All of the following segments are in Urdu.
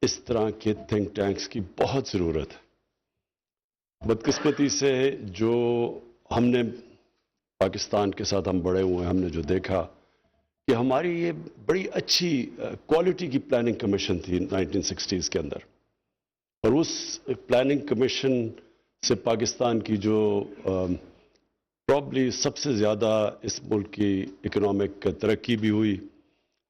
اس طرح کے تھنک ٹینکس کی بہت ضرورت ہے۔ بدقسمتی سے جو ہم نے پاکستان کے ساتھ ہم بڑے ہوئے ہیں، ہم نے جو دیکھا کہ ہماری یہ بڑی اچھی کوالٹی کی پلاننگ کمیشن تھی 1960s کے اندر، اور اس پلاننگ کمیشن سے پاکستان کی جو پرابلی سب سے زیادہ اس ملک کی اکنامک ترقی بھی ہوئی،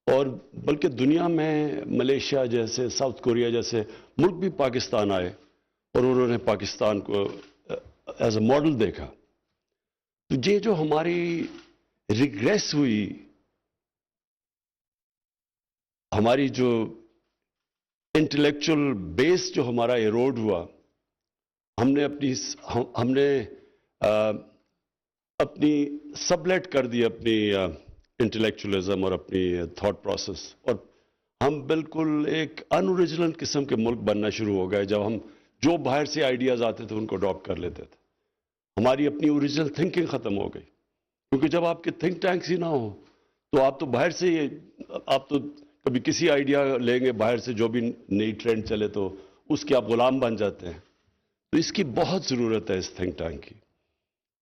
اور بلکہ دنیا میں ملیشیا جیسے، ساؤتھ کوریا جیسے ملک بھی پاکستان آئے اور انہوں نے پاکستان کو ایز اے ماڈل دیکھا۔ تو یہ جو ہماری ریگریس ہوئی، ہماری جو انٹلیکچول بیس جو ہمارا ایروڈ ہوا، ہم نے اپنی سبلیٹ کر دی اپنی انٹلیکچولزم اور اپنی تھاٹ پروسیس، اور ہم بالکل ایک ان اوریجنل قسم کے ملک بننا شروع ہو گئے جب ہم جو باہر سے آئیڈیاز آتے تھے ان کو اڈاپٹ کر لیتے تھے۔ ہماری اپنی اوریجنل تھنکنگ ختم ہو گئی، کیونکہ جب آپ کے تھنک ٹینکس ہی نہ ہو تو آپ تو باہر سے آپ تو کبھی کسی آئیڈیا لیں گے باہر سے، جو بھی نئی ٹرینڈ چلے تو اس کے آپ غلام بن جاتے ہیں۔ تو اس کی بہت ضرورت ہے، اس تھنک ٹینک کی،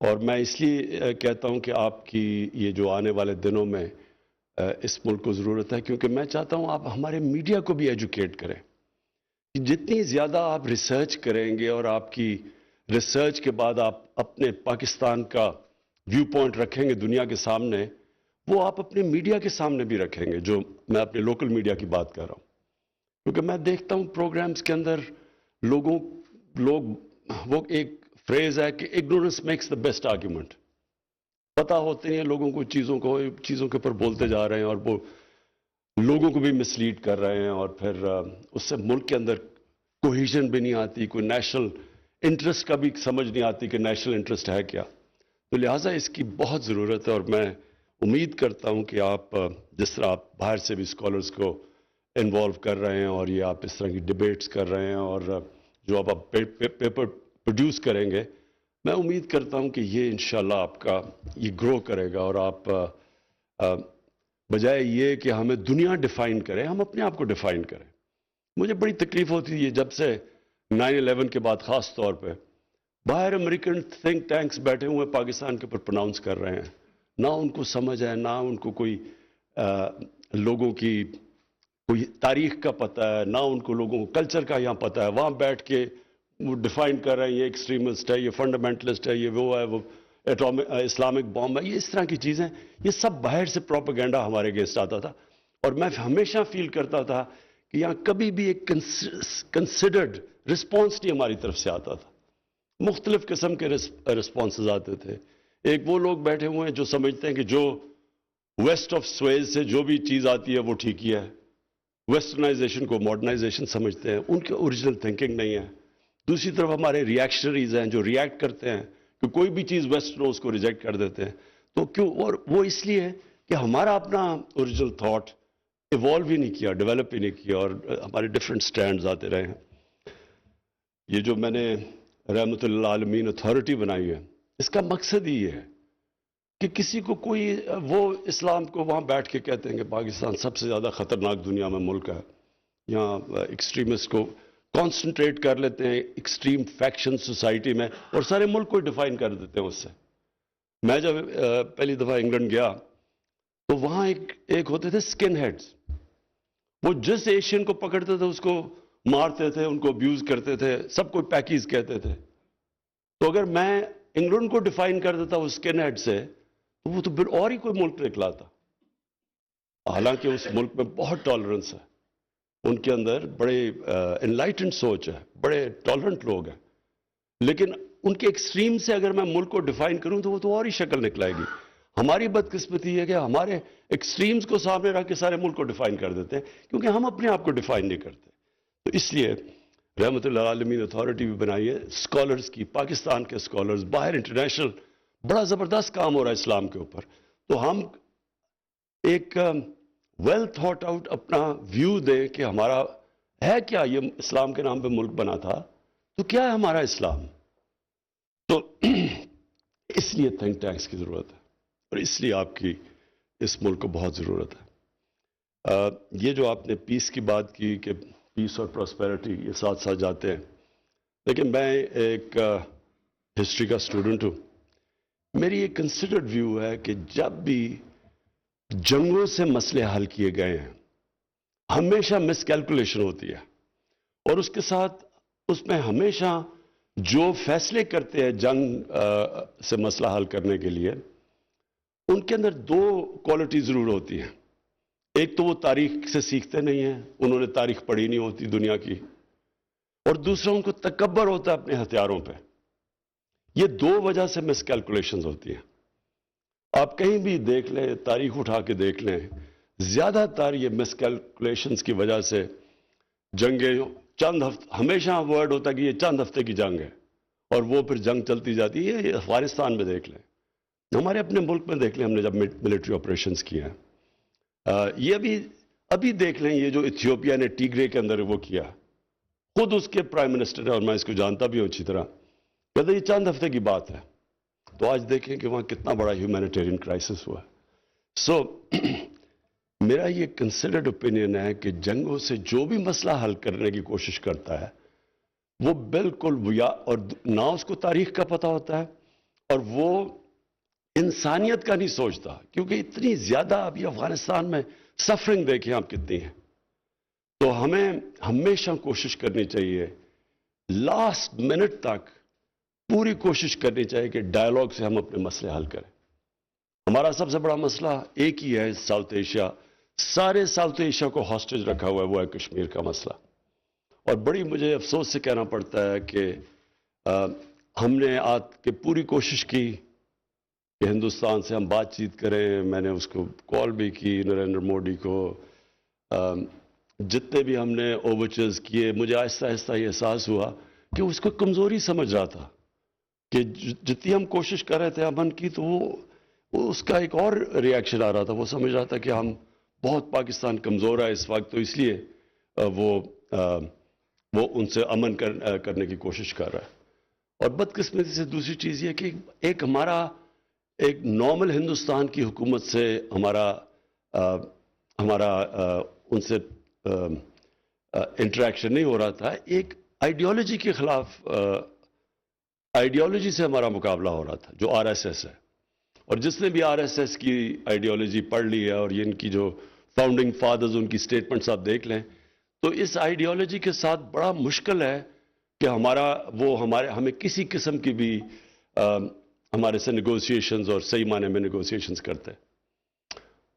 اور میں اس لیے کہتا ہوں کہ آپ کی یہ جو آنے والے دنوں میں اس ملک کو ضرورت ہے، کیونکہ میں چاہتا ہوں آپ ہمارے میڈیا کو بھی ایجوکیٹ کریں۔ جتنی زیادہ آپ ریسرچ کریں گے اور آپ کی ریسرچ کے بعد آپ اپنے پاکستان کا ویو پوائنٹ رکھیں گے دنیا کے سامنے، وہ آپ اپنے میڈیا کے سامنے بھی رکھیں گے، جو میں اپنے لوکل میڈیا کی بات کر رہا ہوں۔ کیونکہ میں دیکھتا ہوں پروگرامز کے اندر لوگ وہ ایک فریز ہے کہ ignorance makes the best argument, پتہ ہوتے ہیں لوگوں کو چیزوں کے اوپر بولتے جا رہے ہیں، اور وہ لوگوں کو بھی مسلیڈ کر رہے ہیں، اور پھر اس سے ملک کے اندر کوہیژن بھی نہیں آتی، کوئی نیشنل انٹرسٹ کا بھی سمجھ نہیں آتی کہ نیشنل انٹرسٹ ہے کیا۔ تو لہٰذا اس کی بہت ضرورت ہے، اور میں امید کرتا ہوں کہ آپ جس طرح آپ باہر سے بھی اسکالرز کو انوالو کر رہے ہیں، اور یہ آپ اس طرح کی ڈبیٹس کر رہے ہیں، اور جو آپ پیپر پروڈیوس کریں گے، میں امید کرتا ہوں کہ یہ انشاءاللہ آپ کا یہ گرو کرے گا، اور آپ بجائے یہ کہ ہمیں دنیا ڈیفائن کریں، ہم اپنے آپ کو ڈیفائن کریں۔ مجھے بڑی تکلیف ہوتی ہے جب سے 9/11 کے بعد خاص طور پہ باہر امریکن تھنک ٹینکس بیٹھے ہوئے پاکستان کے اوپر پروناؤنس کر رہے ہیں، نہ ان کو سمجھ ہے، نہ ان کو کوئی لوگوں کی کوئی تاریخ کا پتہ ہے، نہ ان کو لوگوں کو کلچر کا یہاں پتہ ہے، وہاں بیٹھ کے وہ ڈیفائن کر رہے ہیں یہ ایکسٹریمسٹ ہے، یہ فنڈامنٹلسٹ ہے، یہ وہ ہے، وہ اسلامک بام ہے، یہ اس طرح کی چیزیں، یہ سب باہر سے پروپیگنڈا ہمارے اگینسٹ آتا تھا، اور میں ہمیشہ فیل کرتا تھا کہ یہاں کبھی بھی ایک کنسیڈرڈ رسپانس نہیں ہماری طرف سے آتا تھا۔ مختلف قسم کے رسپانسز آتے تھے۔ ایک وہ لوگ بیٹھے ہوئے ہیں جو سمجھتے ہیں کہ جو ویسٹ آف سویز سے جو بھی چیز آتی ہے وہ ٹھیک ہی ہے، ویسٹرنائزیشن کو ماڈرنائزیشن سمجھتے ہیں، ان کے اوریجنل تھنکنگ نہیں ہے۔ دوسری طرف ہمارے ریئیکشنریز ہیں جو ریئیکٹ کرتے ہیں کہ کوئی بھی چیز ویسٹرن ہو اس کو ریجیکٹ کر دیتے ہیں۔ تو کیوں؟ اور وہ اس لیے کہ ہمارا اپنا اوریجنل تھاٹ ایوالو ہی نہیں کیا، ڈیولپ ہی نہیں کیا، اور ہمارے ڈفرینٹ سٹینڈز آتے رہے ہیں۔ یہ جو میں نے رحمت اللہ عالمین اتھارٹی بنائی ہے، اس کا مقصد ہی یہ ہے کہ کسی کو کوئی وہ اسلام کو وہاں بیٹھ کے کہتے ہیں کہ پاکستان سب سے زیادہ خطرناک دنیا میں ملک ہے، یہاں ایکسٹریمسٹ کو کانسنٹریٹ کر لیتے ہیں ایکسٹریم فیکشن سوسائٹی میں، اور سارے ملک کو ڈیفائن کر دیتے ہیں اس سے۔ میں جب پہلی دفعہ انگلینڈ گیا تو وہاں ایک ہوتے تھے سکن ہیڈز، وہ جس ایشین کو پکڑتے تھے اس کو مارتے تھے، ان کو ابیوز کرتے تھے، سب کو پیکیز کہتے تھے۔ تو اگر میں انگلینڈ کو ڈیفائن کر دیتا ہوں سکن ہیڈ سے، تو وہ تو پھر اور ہی کوئی ملک نکلاتا۔ حالانکہ اس ملک میں بہت ٹالرنس ہے، ان کے اندر بڑے انلائٹنڈ سوچ ہے، بڑے ٹالرنٹ لوگ ہیں، لیکن ان کے ایکسٹریم سے اگر میں ملک کو ڈیفائن کروں تو وہ تو اور ہی شکل نکلائے گی۔ ہماری بدقسمتی ہے کہ ہمارے ایکسٹریمز کو سامنے رکھ کے سارے ملک کو ڈیفائن کر دیتے ہیں، کیونکہ ہم اپنے آپ کو ڈیفائن نہیں کرتے۔ تو اس لیے رحمت اللہ عالمین اتھارٹی بھی بنائی ہے اسکالرز کی، پاکستان کے اسکالرز، باہر انٹرنیشنل بڑا زبردست کام ہو رہا ہے اسلام کے اوپر۔ تو ہم ایک ویل تھاٹ آؤٹ اپنا ویو دیں کہ ہمارا ہے کیا، یہ اسلام کے نام پہ ملک بنا تھا تو کیا ہے ہمارا اسلام۔ تو اس لیے تھنک ٹینکس کی ضرورت ہے، اور اس لیے آپ کی اس ملک کو بہت ضرورت ہے۔ یہ جو آپ نے پیس کی بات کی کہ پیس اور پراسپیرٹی یہ ساتھ ساتھ جاتے ہیں. لیکن میں ایک ہسٹری کا اسٹوڈنٹ ہوں. میری ایک کنسیڈرڈ ویو ہے کہ جب بھی جنگوں سے مسئلے حل کیے گئے ہیں ہمیشہ مس کیلکولیشن ہوتی ہے، اور اس کے ساتھ اس میں ہمیشہ جو فیصلے کرتے ہیں جنگ سے مسئلہ حل کرنے کے لیے ان کے اندر دو کوالٹی ضرور ہوتی ہیں. ایک تو وہ تاریخ سے سیکھتے نہیں ہیں، انہوں نے تاریخ پڑھی نہیں ہوتی دنیا کی، اور دوسرا ان کو تکبر ہوتا ہے اپنے ہتھیاروں پہ. یہ دو وجہ سے مس کیلکولیشنز ہوتی ہیں. آپ کہیں بھی دیکھ لیں، تاریخ اٹھا کے دیکھ لیں، زیادہ تر یہ مس کیلکولیشنز کی وجہ سے جنگیں چند ہفتے، ہمیشہ ورڈ ہوتا ہے کہ یہ چند ہفتے کی جنگ ہے اور وہ پھر جنگ چلتی جاتی ہے. یہ افغانستان میں دیکھ لیں، ہمارے اپنے ملک میں دیکھ لیں، ہم نے جب ملٹری آپریشنز کیے ہیں. یہ ابھی دیکھ لیں، یہ جو ایتھیوپیا نے ٹیگرے کے اندر وہ کیا، خود اس کے پرائم منسٹر ہے اور میں اس کو جانتا بھی ہوں اچھی طرح، کہتے ہیں یہ چند ہفتے کی بات ہے. تو آج دیکھیں کہ وہاں کتنا بڑا ہیومینیٹیرین کرائسس ہوا. سو میرا یہ کنسیڈرڈ اوپینین ہے کہ جنگوں سے جو بھی مسئلہ حل کرنے کی کوشش کرتا ہے وہ بالکل اور نہ اس کو تاریخ کا پتہ ہوتا ہے اور وہ انسانیت کا نہیں سوچتا، کیونکہ اتنی زیادہ ابھی افغانستان میں سفرنگ دیکھیں آپ کتنی ہے. تو ہمیں ہمیشہ کوشش کرنی چاہیے، لاسٹ منٹ تک پوری کوشش کرنی چاہیے کہ ڈائیلاگ سے ہم اپنے مسئلے حل کریں. ہمارا سب سے بڑا مسئلہ ایک ہی ہے ساؤتھ ایشیا، سارے ساؤتھ ایشیا کو ہاسٹیج رکھا ہوا ہے، وہ ہے کشمیر کا مسئلہ. اور بڑی مجھے افسوس سے کہنا پڑتا ہے کہ ہم نے آج کے پوری کوشش کی کہ ہندوستان سے ہم بات چیت کریں. میں نے اس کو کال بھی کی نریندر مودی کو، جتنے بھی ہم نے اوورچرز کیے، مجھے آہستہ آہستہ یہ احساس ہوا کہ اس کو کمزوری سمجھ رہا تھا کہ جتنی ہم کوشش کر رہے تھے امن کی، تو وہ اس کا ایک اور ریاکشن آ رہا تھا. وہ سمجھ رہا تھا کہ ہم بہت پاکستان کمزور ہے اس وقت، تو اس لیے وہ ان سے امن کرنے کی کوشش کر رہا ہے. اور بدقسمتی سے دوسری چیز یہ کہ ایک نارمل ہندوستان کی حکومت سے ہمارا ان سے انٹریکشن نہیں ہو رہا تھا. ایک آئیڈیالوجی کے خلاف آئیڈیالوجی سے ہمارا مقابلہ ہو رہا تھا جو آر ایس ایس ہے. اور جس نے بھی آر ایس ایس کی آئیڈیالوجی پڑھ لی ہے اور یہ ان کی جو فاؤنڈنگ فادرز ان کی سٹیٹمنٹس آپ دیکھ لیں، تو اس آئیڈیالوجی کے ساتھ بڑا مشکل ہے کہ ہمیں کسی قسم کی بھی ہمارے سے نیگوسیشنز اور صحیح معنی میں نیگوسیشنز کرتے ہیں.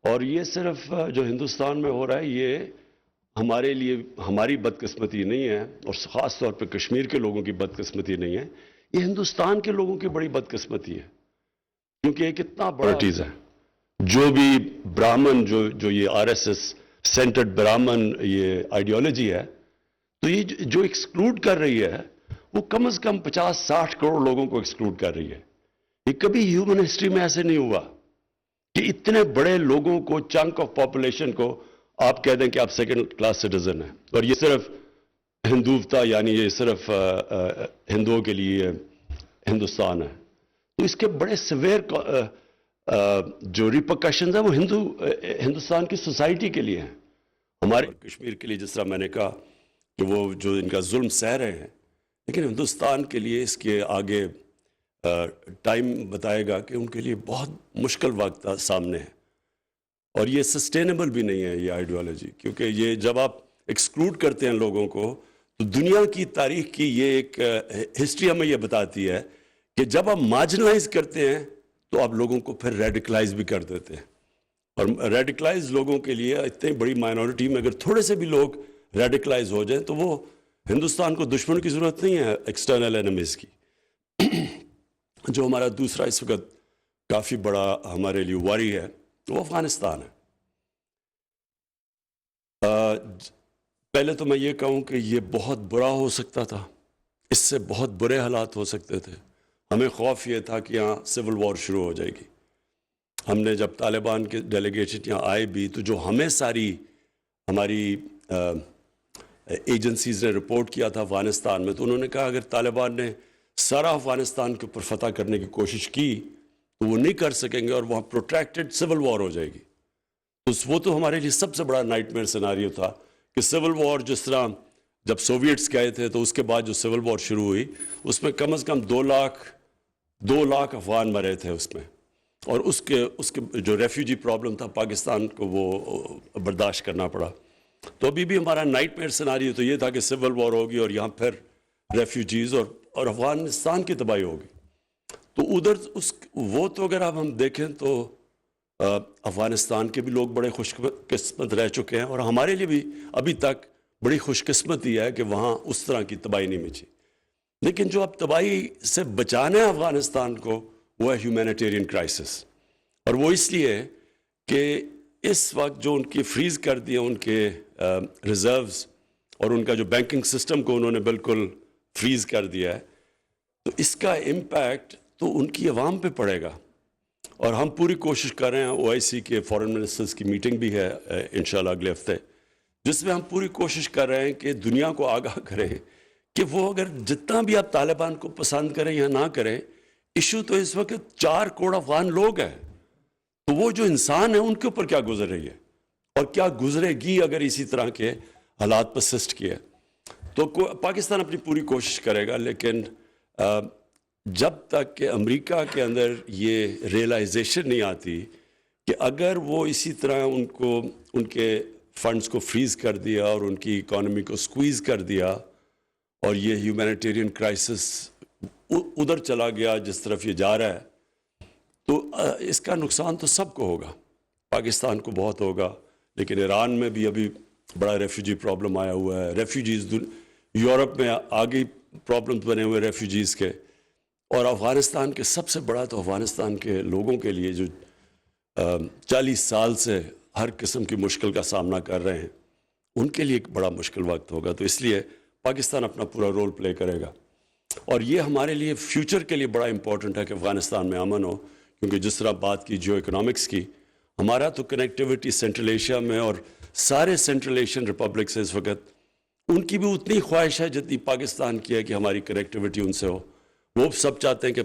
اور یہ صرف جو ہندوستان میں ہو رہا ہے یہ ہمارے لیے ہماری بدقسمتی نہیں ہے، اور خاص طور پہ کشمیر کے لوگوں کی بدقسمتی نہیں ہے، یہ ہندوستان کے لوگوں کی بڑی بدقسمتی ہے. کیونکہ ایک اتنا بڑا چیز ہے، جو بھی براہمن جو یہ R S S centred Brahmin یہ آئیڈیالوجی ہے، تو یہ جو ایکسکلوڈ کر رہی ہے وہ کم از کم 50-60 کروڑ لوگوں کو ایکسکلوڈ کر رہی ہے. یہ کبھی ہیومن ہسٹری میں ایسے نہیں ہوا کہ اتنے بڑے لوگوں کو، چنک آف پاپولیشن کو آپ کہہ دیں کہ آپ سیکنڈ کلاس سٹیزن ہیں. اور یہ صرف ہندوتا، یعنی یہ صرف ہندوؤں کے لیے ہندوستان ہے. تو اس کے بڑے سویر جو ریپرکشنز ہیں وہ ہندوستان کی سوسائٹی کے لیے ہیں. ہمارے کشمیر کے لیے جس طرح میں نے کہا کہ وہ جو ان کا ظلم سہ رہے ہیں، لیکن ہندوستان کے لیے اس کے آگے ٹائم بتائے گا کہ ان کے لیے بہت مشکل وقت سامنے ہے. اور یہ سسٹینیبل بھی نہیں ہے یہ آئیڈیالوجی، کیونکہ یہ جب آپ ایکسکلوڈ کرتے ہیں لوگوں کو، تو دنیا کی تاریخ کی یہ ایک ہسٹری ہمیں یہ بتاتی ہے کہ جب آپ مارجنلائز کرتے ہیں تو آپ لوگوں کو پھر ریڈیکلائز بھی کر دیتے ہیں. اور ریڈیکلائز لوگوں کے لیے اتنی بڑی مائنورٹی میں اگر تھوڑے سے بھی لوگ ریڈیکلائز ہو جائیں تو وہ ہندوستان کو دشمن کی ضرورت نہیں ہے ایکسٹرنل اینیمیز کی. جو ہمارا دوسرا اس وقت کافی بڑا ہمارے لیے واری ہے وہ افغانستان ہے. پہلے تو میں یہ کہوں کہ یہ بہت برا ہو سکتا تھا، اس سے بہت برے حالات ہو سکتے تھے. ہمیں خوف یہ تھا کہ یہاں سول وار شروع ہو جائے گی. ہم نے جب طالبان کے ڈیلیگیشن یہاں آئے بھی، تو جو ہمیں ساری ہماری ایجنسیز نے رپورٹ کیا تھا افغانستان میں، تو انہوں نے کہا اگر طالبان نے سارا افغانستان کے اوپر فتح کرنے کی کوشش کی تو وہ نہیں کر سکیں گے اور وہاں پروٹریکٹڈ سول وار ہو جائے گی. وہ تو ہمارے لیے سب سے بڑا نائٹ میئر سیناریو تھا کہ سول وار جس طرح جب سوویٹس گئے تھے تو اس کے بعد جو سول وار شروع ہوئی اس میں کم از کم 2 لاکھ افغان مرے تھے اس میں، اور اس کے جو ریفیوجی پرابلم تھا پاکستان کو وہ برداشت کرنا پڑا. تو ابھی بھی ہمارا نائٹ میئر سیناریو تو یہ تھا کہ سول وار ہوگی اور یہاں پھر ریفیوجیز اور افغانستان کی تباہی ہوگی. تو ادھر وہ تو اگر آپ ہم دیکھیں تو افغانستان کے بھی لوگ بڑے خوش قسمت رہ چکے ہیں، اور ہمارے لیے بھی ابھی تک بڑی خوش قسمتی ہے کہ وہاں اس طرح کی تباہی نہیں مچی. لیکن جو اب تباہی سے بچانا ہے افغانستان کو وہ ہے ہیومینیٹیرین کرائسس. اور وہ اس لیے کہ اس وقت جو ان کی فریز کر دیا ان کے ریزروز اور ان کا جو بینکنگ سسٹم کو انہوں نے بالکل فریز کر دیا ہے، تو اس کا امپیکٹ تو ان کی عوام پہ پڑے گا. اور ہم پوری کوشش کر رہے ہیں، OIC کے فارن منسٹرز کی میٹنگ بھی ہے انشاءاللہ اگلے ہفتے، جس میں ہم پوری کوشش کر رہے ہیں کہ دنیا کو آگاہ کریں کہ وہ اگر جتنا بھی آپ طالبان کو پسند کریں یا نہ کریں، ایشو تو اس وقت 4 کروڑ افغان لوگ ہیں. تو وہ جو انسان ہیں ان کے اوپر کیا گزر رہی ہے اور کیا گزرے گی اگر اسی طرح کے حالات پرسسٹ کیے. تو پاکستان اپنی پوری کوشش کرے گا، لیکن جب تک کہ امریکہ کے اندر یہ ریئلائزیشن نہیں آتی کہ اگر وہ اسی طرح ان کے فنڈز کو فریز کر دیا اور ان کی اکانومی کو سکویز کر دیا اور یہ ہیومینیٹیرین کرائسس ادھر چلا گیا جس طرف یہ جا رہا ہے، تو اس کا نقصان تو سب کو ہوگا. پاکستان کو بہت ہوگا، لیکن ایران میں بھی ابھی بڑا ریفیوجی پرابلم آیا ہوا ہے. ریفیوجیز یورپ میں آگے پرابلمز بنے ہوئے ریفیوجیز کے، اور افغانستان کے سب سے بڑا تو افغانستان کے لوگوں کے لیے جو 40 سال سے ہر قسم کی مشکل کا سامنا کر رہے ہیں، ان کے لیے ایک بڑا مشکل وقت ہوگا. تو اس لیے پاکستان اپنا پورا رول پلے کرے گا، اور یہ ہمارے لیے فیوچر کے لیے بڑا امپورٹنٹ ہے کہ افغانستان میں امن ہو. کیونکہ جس طرح بات کی جیو اکنامکس کی، ہمارا تو کنیکٹیوٹی سینٹرل ایشیا میں اور سارے سینٹرل ایشین ریپبلک سے اس وقت ان کی بھی اتنی خواہش ہے جتنی پاکستان کی ہے کہ ہماری کنیکٹیوٹی ان سے ہو. وہ سب چاہتے ہیں کہ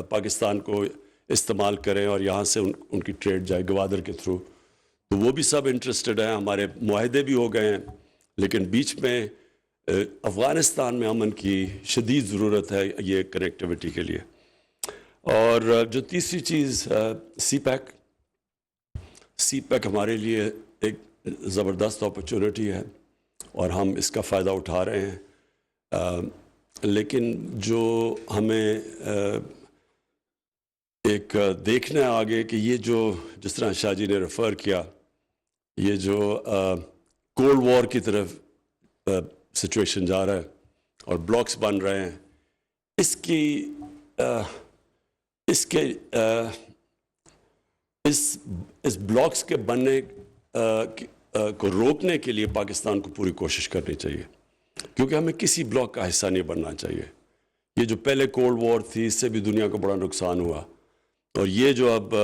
پاکستان کو استعمال کریں اور یہاں سے ان کی ٹریڈ جائے گوادر کے تھرو. تو وہ بھی سب انٹرسٹڈ ہیں، ہمارے معاہدے بھی ہو گئے ہیں، لیکن بیچ میں افغانستان میں امن کی شدید ضرورت ہے یہ کنیکٹیوٹی کے لیے. اور جو تیسری چیز سی پیک ہمارے لیے ایک زبردست اپرچونٹی ہے اور ہم اس کا فائدہ اٹھا رہے ہیں. لیکن جو ہمیں ایک دیکھنا ہے آگے کہ یہ جو جس طرح شاہ جی نے ریفر کیا، یہ جو کولڈ وار کی طرف سچویشن جا رہا ہے اور بلاکس بن رہے ہیں، اس بلاکس کے بننے کو روکنے کے لیے پاکستان کو پوری کوشش کرنی چاہیے، کیونکہ ہمیں کسی بلاک کا حصہ نہیں بننا چاہیے. یہ جو پہلے کولڈ وار تھی اس سے بھی دنیا کو بڑا نقصان ہوا، اور یہ جو اب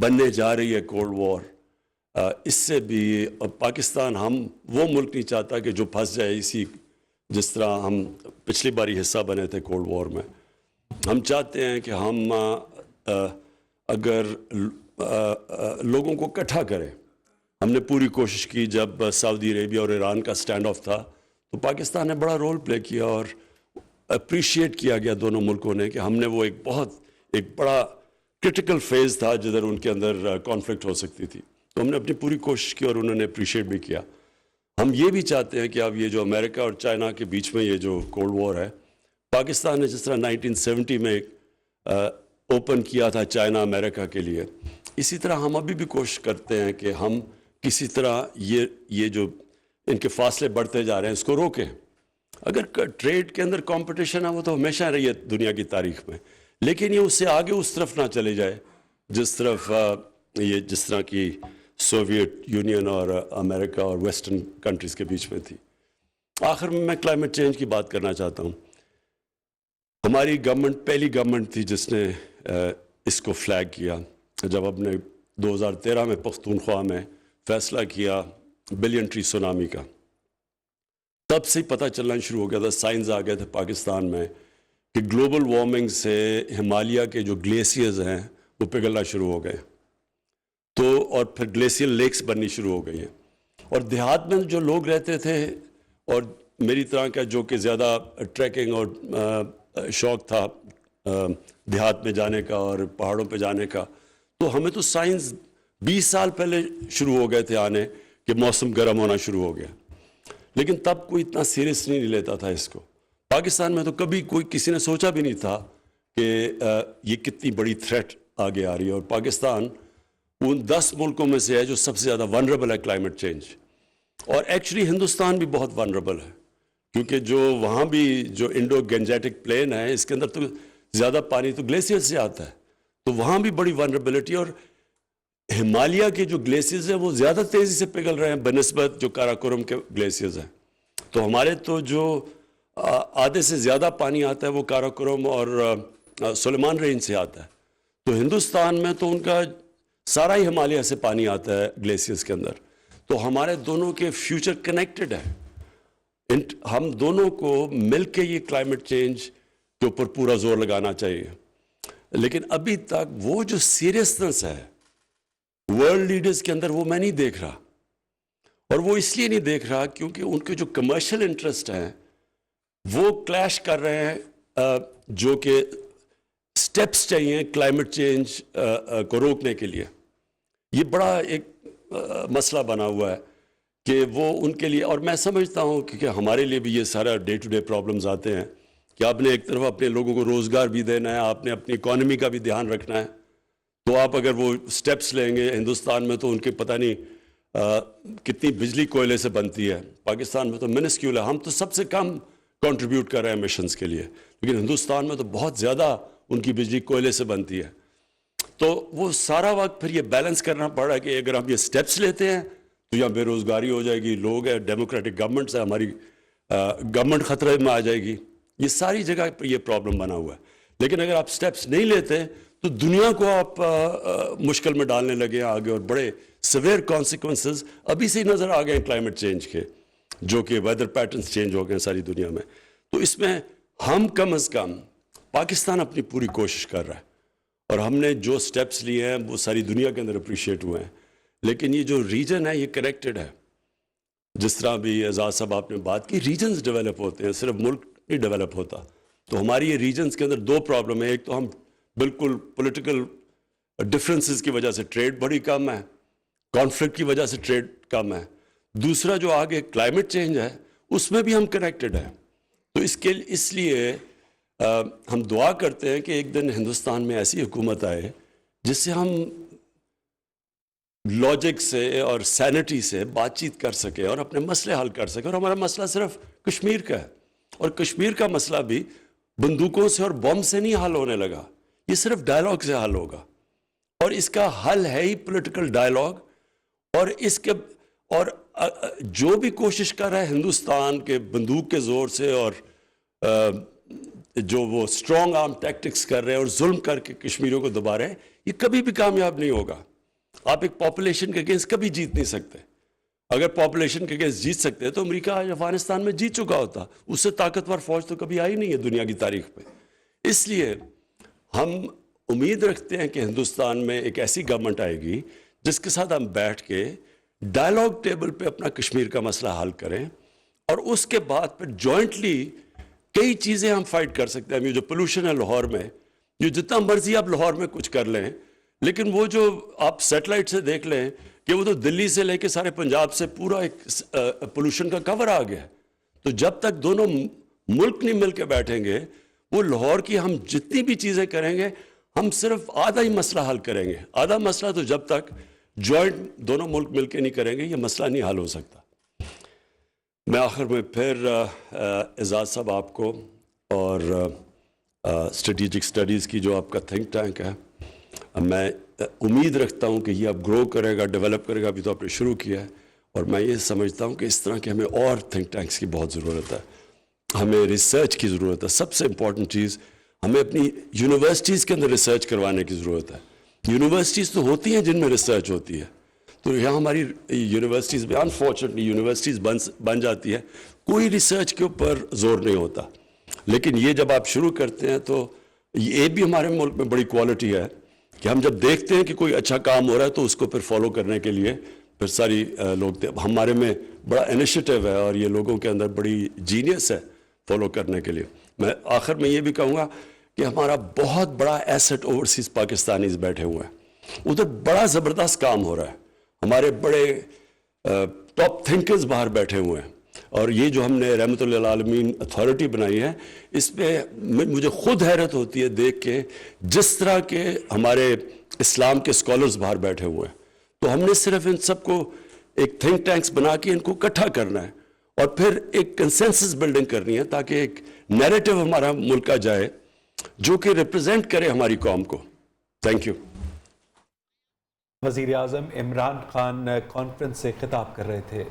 بننے جا رہی ہے کولڈ وار، اس سے بھی پاکستان ہم وہ ملک نہیں چاہتا کہ جو پھنس جائے اسی، جس طرح ہم پچھلی باری حصہ بنے تھے کولڈ وار میں. ہم چاہتے ہیں کہ ہم اگر لوگوں کو اکٹھا کریں. ہم نے پوری کوشش کی جب سعودی عربیہ اور ایران کا سٹینڈ آف تھا تو پاکستان نے بڑا رول پلے کیا اور اپریشیٹ کیا گیا دونوں ملکوں نے کہ ہم نے وہ ایک بڑا کرٹیکل فیز تھا جدھر ان کے اندر کانفلکٹ ہو سکتی تھی، تو ہم نے اپنی پوری کوشش کی اور انہوں نے اپریشیٹ بھی کیا. ہم یہ بھی چاہتے ہیں کہ اب یہ جو امریکہ اور چائنا کے بیچ میں یہ جو کولڈ وار ہے، پاکستان نے جس طرح 1970 میں اوپن کیا تھا چائنا امریکہ کے لیے، اسی طرح ہم ابھی بھی کوشش کرتے ہیں کہ ہم کسی طرح یہ جو ان کے فاصلے بڑھتے جا رہے ہیں اس کو روکیں. اگر ٹریڈ کے اندر کمپٹیشن ہے وہ تو ہمیشہ رہی ہے دنیا کی تاریخ میں، لیکن یہ اس سے آگے اس طرف نہ چلے جائے جس طرح کی سوویت یونین اور امریکہ اور ویسٹرن کنٹریز کے بیچ میں تھی. آخر میں کلائمیٹ چینج کی بات کرنا چاہتا ہوں. ہماری گورنمنٹ پہلی گورنمنٹ تھی جس نے اس کو فلیگ کیا جب اب نے 2013 میں پختونخوا میں فیصلہ کیا بلین ٹری سونامی کا. تب سے پتہ چلنا شروع ہو گیا تھا، سائنس آ گئے تھے پاکستان میں کہ گلوبل وارمنگ سے ہمالیہ کے جو گلیشیئرز ہیں وہ پگھلنا شروع ہو گئے، اور پھر گلیشیئر لیکس بننی شروع ہو گئی ہیں. اور دیہات میں جو لوگ رہتے تھے اور میری طرح کا جو کہ زیادہ ٹریکنگ اور شوق تھا دیہات میں جانے کا اور پہاڑوں پہ جانے کا، تو ہمیں تو سائنس 20 سال پہلے شروع ہو گئے تھے آنے کہ موسم گرم ہونا شروع ہو گیا، لیکن تب کوئی اتنا سیریس نہیں لیتا تھا اس کو. پاکستان میں تو کبھی کوئی کسی نے سوچا بھی نہیں تھا کہ یہ کتنی بڑی تھریٹ آگے آ رہی ہے، اور پاکستان ان 10 ملکوں میں سے ہے جو سب سے زیادہ ونربل ہے کلائمیٹ چینج. اور ایکچولی ہندوستان بھی بہت ونربل ہے، کیونکہ جو وہاں بھی جو انڈو گینجیٹک پلین ہے اس کے اندر تو زیادہ پانی تو گلیشیئر سے آتا ہے، تو وہاں بھی بڑی ونربلٹی. اور ہمالیہ کے جو گلیشیئرز ہیں وہ زیادہ تیزی سے پگھل رہے ہیں بنسبت جو کاراکورم کے گلیشیئرز ہیں. تو ہمارے تو جو آدھے سے زیادہ پانی آتا ہے وہ کاراکورم اور سلیمان رینج سے آتا ہے. تو ہندوستان میں تو ان کا سارا ہی ہمالیہ سے پانی آتا ہے گلیشیئرز کے اندر. تو ہمارے دونوں کے فیوچر کنیکٹڈ ہے. ہم دونوں کو مل کے یہ کلائمیٹ چینج کے اوپر پورا زور لگانا چاہیے. لیکن ابھی تک وہ جو سیریسنس ہے ورلڈ لیڈرز کے اندر وہ میں نہیں دیکھ رہا. اور وہ اس لیے نہیں دیکھ رہا کیونکہ ان کے جو کمرشل انٹرسٹ ہیں وہ کلیش کر رہے ہیں جو کہ سٹیپس چاہیے کلائمیٹ چینج کو روکنے کے لیے. یہ بڑا ایک مسئلہ بنا ہوا ہے کہ وہ ان کے لیے، اور میں سمجھتا ہوں کہ ہمارے لیے بھی یہ سارا ڈے ٹو ڈے پرابلمز آتے ہیں کہ آپ نے ایک طرف اپنے لوگوں کو روزگار بھی دینا ہے، آپ نے اپنی اکانومی کا بھی دھیان رکھنا ہے. تو آپ اگر وہ سٹیپس لیں گے ہندوستان میں تو ان کے پتہ نہیں کتنی بجلی کوئلے سے بنتی ہے. پاکستان میں تو منسکیول ہے، ہم تو سب سے کم کنٹریبیوٹ کر رہے ہیں ایمیشنز کے لیے، لیکن ہندوستان میں تو بہت زیادہ ان کی بجلی کوئلے سے بنتی ہے. تو وہ سارا وقت پھر یہ بیلنس کرنا پڑ رہا ہے کہ اگر ہم یہ سٹیپس لیتے ہیں تو یہاں بے روزگاری ہو جائے گی، لوگ ہیں ڈیموکریٹک گورنمنٹس ہے، ہماری گورنمنٹ خطرے میں آ جائے گی. یہ ساری جگہ پر یہ پرابلم بنا ہوا ہے. لیکن اگر آپ سٹیپس نہیں لیتے تو دنیا کو آپ مشکل میں ڈالنے لگے آگے، اور بڑے سیویئر کانسیکوینسز ابھی سے ہی نظر آ گئے ہیں کلائمیٹ چینج کے، جو کہ ویدر پیٹرنز چینج ہو گئے ہیں ساری دنیا میں. تو اس میں ہم کم از کم پاکستان اپنی پوری کوشش کر رہا ہے، اور ہم نے جو سٹیپس لیے ہیں وہ ساری دنیا کے اندر اپریشیٹ ہوئے ہیں. لیکن یہ جو ریجن ہے یہ کنیکٹڈ ہے. جس طرح بھی اعزاز صاحب آپ نے بات کی، ریجنز ڈیولپ ہوتے ہیں، صرف ملک نہیں ڈیولپ ہوتا. تو ہماری یہ ریجنز کے اندر 2 پرابلم ہیں. ایک تو ہم بالکل پولیٹیکل ڈفرینسز کی وجہ سے ٹریڈ بڑی کم ہے، کانفلکٹ کی وجہ سے ٹریڈ کم ہے. دوسرا جو آگے کلائمیٹ چینج ہے اس میں بھی ہم کنیکٹڈ ہیں. تو اس لیے ہم دعا کرتے ہیں کہ ایک دن ہندوستان میں ایسی حکومت آئے جس سے ہم لاجک سے اور سینٹی سے بات چیت کر سکے اور اپنے مسئلے حل کر سکے. اور ہمارا مسئلہ صرف کشمیر کا ہے، اور کشمیر کا مسئلہ بھی بندوقوں سے اور بم سے نہیں حل ہونے لگا، یہ صرف ڈائلاگ سے حل ہوگا. اور اس کا حل ہے ہی پولیٹیکل ڈائلاگ. اور اس کے اور جو بھی کوشش کر رہا ہے ہندوستان کے بندوق کے زور سے اور جو وہ اسٹرانگ آرم ٹیکٹکس کر رہے ہیں اور ظلم کر کے کشمیریوں کو دبا رہے ہیں، یہ کبھی بھی کامیاب نہیں ہوگا. آپ ایک پاپولیشن کے اگینسٹ کبھی جیت نہیں سکتے. اگر پاپولیشن کے اگینسٹ جیت سکتے تو امریکہ آج افغانستان میں جیت چکا ہوتا. اس سے طاقتور فوج تو کبھی آئی نہیں ہے دنیا کی تاریخ پہ. اس لیے ہم امید رکھتے ہیں کہ ہندوستان میں ایک ایسی گورنمنٹ آئے گی جس کے ساتھ ہم بیٹھ کے ڈائلاگ ٹیبل پہ اپنا کشمیر کا مسئلہ حل کریں، اور اس کے بعد پھر جوائنٹلی کئی چیزیں ہم فائٹ کر سکتے ہیں. یہ جو پولوشن ہے لاہور میں، جو جتنا مرضی آپ لاہور میں کچھ کر لیں، لیکن وہ جو آپ سیٹلائٹ سے دیکھ لیں کہ وہ تو دلی سے لے کے سارے پنجاب سے پورا ایک پولوشن کا کور آ گیا. تو جب تک دونوں ملک نہیں مل کے بیٹھیں گے، وہ لاہور کی ہم جتنی بھی چیزیں کریں گے ہم صرف آدھا ہی مسئلہ حل کریں گے. آدھا مسئلہ تو جب تک جوائنٹ دونوں ملک مل کے نہیں کریں گے یہ مسئلہ نہیں حل ہو سکتا. میں آخر میں پھر اعزاز صاحب آپ کو اور اسٹریٹجک اسٹڈیز کی جو آپ کا تھنک ٹینک ہے، میں امید رکھتا ہوں کہ یہ اب گرو کرے گا، ڈیولپ کرے گا. ابھی تو آپ نے شروع کیا ہے، اور میں یہ سمجھتا ہوں کہ اس طرح کے ہمیں اور تھنک ٹینکس کی بہت ضرورت ہے. ہمیں ریسرچ کی ضرورت ہے. سب سے امپورٹنٹ چیز، ہمیں اپنی یونیورسٹیز کے اندر ریسرچ کروانے کی ضرورت ہے. یونیورسٹیز تو ہوتی ہیں جن میں ریسرچ ہوتی ہے، تو یہاں ہماری یونیورسٹیز میں انفارچونیٹلی یونیورسٹیز بن جاتی ہے، کوئی ریسرچ کے اوپر زور نہیں ہوتا. لیکن یہ جب آپ شروع کرتے ہیں تو یہ بھی ہمارے ملک میں بڑی کوالٹی ہے کہ ہم جب دیکھتے ہیں کہ کوئی اچھا کام ہو رہا ہے تو اس کو پھر فالو کرنے کے لیے پھر ساری لوگ ہمارے میں بڑا انیشیٹو ہے اور یہ لوگوں کے اندر بڑی جینیس ہے فالو کرنے کے لیے. میں آخر میں یہ بھی کہوں گا کہ ہمارا بہت بڑا ایسٹ اوورسیز پاکستانیز بیٹھے ہوئے ہیں, ادھر بڑا زبردست کام ہو رہا ہے, ہمارے بڑے ٹاپ تھنکرز باہر بیٹھے ہوئے ہیں, اور یہ جو ہم نے رحمت اللہ عالمین اتھارٹی بنائی ہے اس پہ مجھے خود حیرت ہوتی ہے دیکھ کے جس طرح کے ہمارے اسلام کے اسکالرز باہر بیٹھے ہوئے ہیں. تو ہم نے صرف ان سب کو ایک تھنک ٹینکس بنا کے ان کو اکٹھا کرنا ہے اور پھر ایک کنسنسس بلڈنگ کرنی ہے تاکہ ایک نیریٹو ہمارا ملک کا جائے جو کہ ریپرزینٹ کرے ہماری قوم کو. Thank you. وزیر اعظم عمران خان کانفرنس سے خطاب کر رہے تھے.